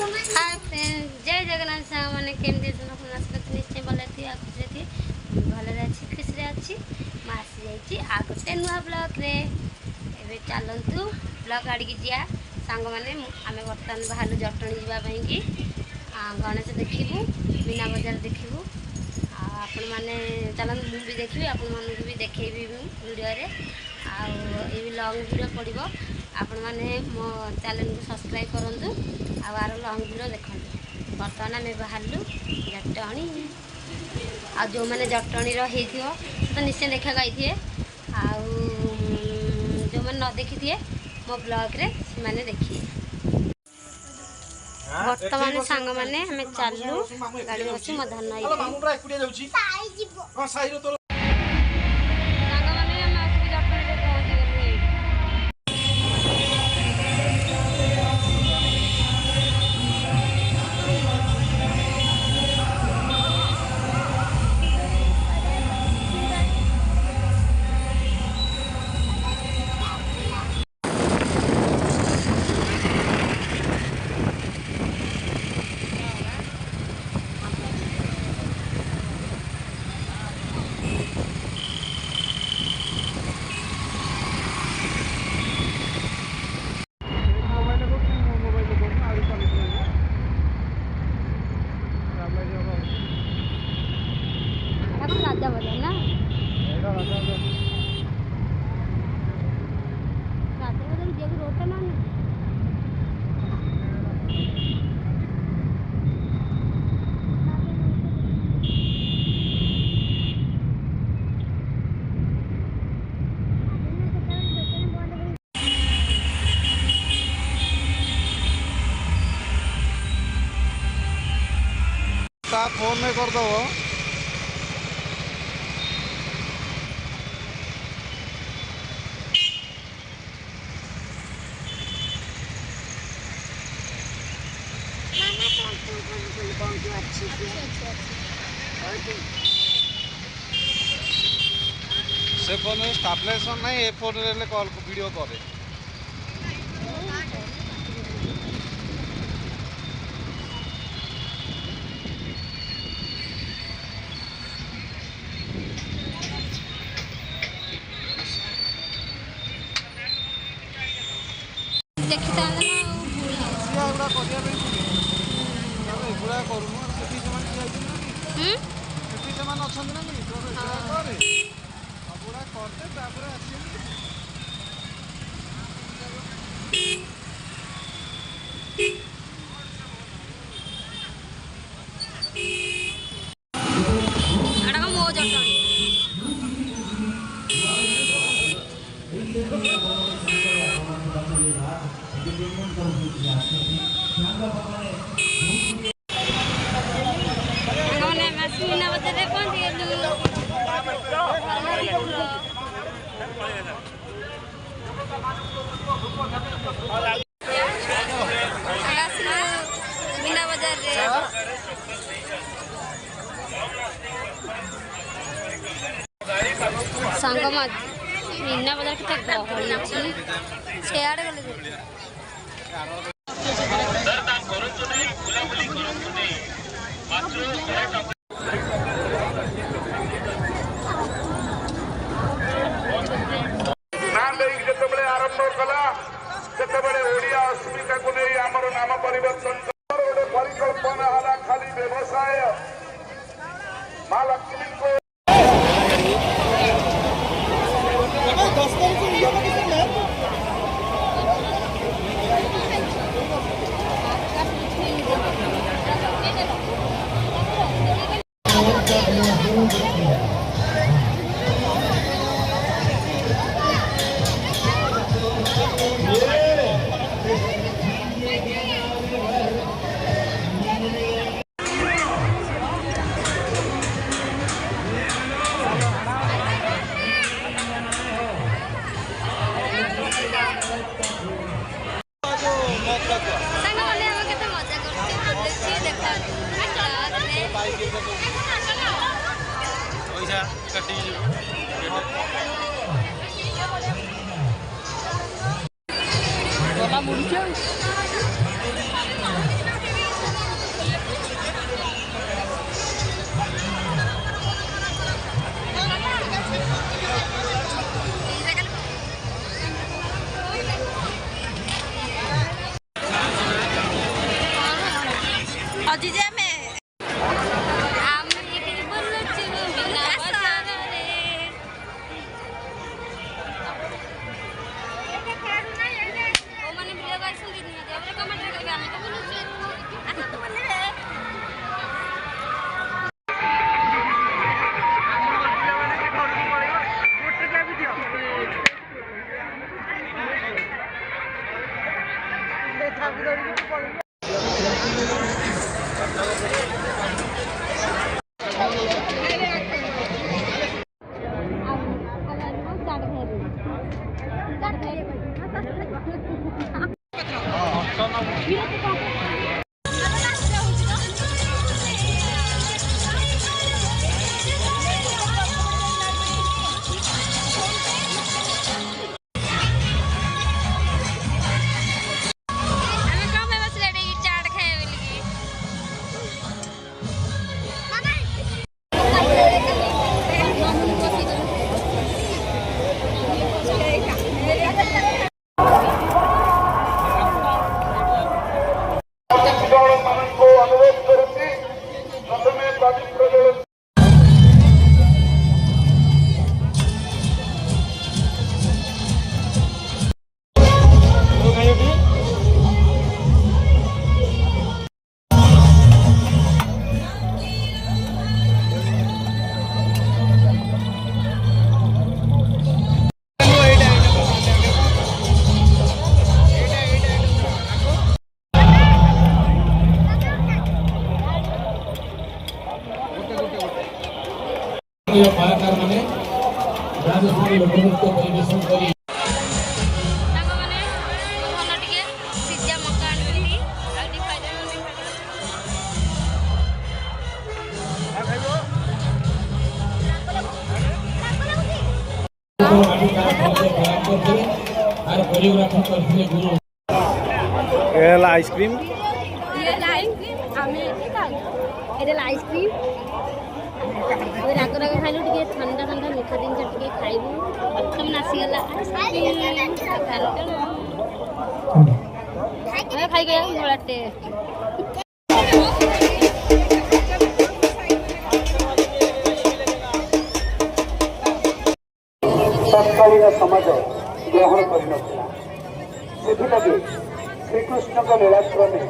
Hi friends जय जगन्नाथ साहब मैंने केमती निश्चय भले थी खुशी थी भले अच्छी खुशी अच्छी आसी जाइए आ गोटे नुआ ब्लग्रे ए चलतु ब्लग आड़िकी जा सांग मैंने आम बर्तमान बाहर जटणी जावाई गणेश देखू मीना बजार देखू आपण मैंने चलते मुझे देखी आपण मानक भी देखेबी वीडियो आई लंग वीडियो पड़ो आपण मैंने मो चैनल को सब्सक्राइब करूँ आर लंग वीडियो देखते बर्तमान आम बाहर जटणी आ जो मैंने जटणी रही तो निश्चय देखा गई जो मैंने न देखी थे मो ब्लॉग रे से मैंने देखिए बर्तमान सांग मैंने हमें चलू गाड़ी बस मो धन राजा बजार ना राजा बजार जे रोड ना फोन में कर दो से फोन में स्टेबलाइजेशन नहीं ए फोन रे कॉल वीडियो करे देखी था मो जटणी मीना बजार मीना बजार सांग मीना बजार के गहली अच्छी सियाड़े गले आरंभ कला ओडिया अस्मिता को नहीं आमर नाम परिवर्तन गोटे परिकल्पना है खाली व्यवसाय माँ लक्ष्मी को गला मुड़ी ହଜି ଯେ ଆମେ ଆମେ ଏଇଠି ବୁଲୁଛୁ ବିନା ବଜାରରେ। କୋଉମାନେ ବୁଲିବାକୁ ଆସନ୍ତି ନିହାତି ଭାବରେ କମେଣ୍ଟ କରିବେ। ଆମେ ତ ବୁଲୁଛୁ ଆସନ୍ତୁ ବୁଲିବେ। ମାନଙ୍କୁ ଅନୁରୋଧ କରୁଛି ପ୍ରଥମେ ପବିତ୍ର ଜଳ कलाकार माने राजस्थानी लोकनृत्य परिवेशन करी ସାଙ୍ଗମାନେ ଭଲ ଟିକେ ସିଝା ମକା ଆଣିଛନ୍ତି ଆଉ ଟିକେ ଖାଇଦେବେ। और कोरियोग्राफी करथिले गुरु ଏ ହେଲା ଆଇସ୍କ୍ରିମ୍। ଆଇସ୍କ୍ରିମ୍ ରାଗ ରାଗ ଖାଇଲୁ ଟିକେ ଥଣ୍ଡା ଥଣ୍ଡା ମିଠା ଜିନିଷ ଟିକେ ଖାଇବୁ। ପ୍ରଥମେ ଆସିଗଲା ଖାଇକି ଭଳିଆ ଟେଷ୍ଟ। ତତ୍କାଳୀନ ସମାଜ ଗ୍ରହଣ କରିନଥିଲା। ସେଥିଲାଗି ଶ୍ରୀକୃଷ୍ଣଙ୍କ ଲୀଳାକ୍ରମେ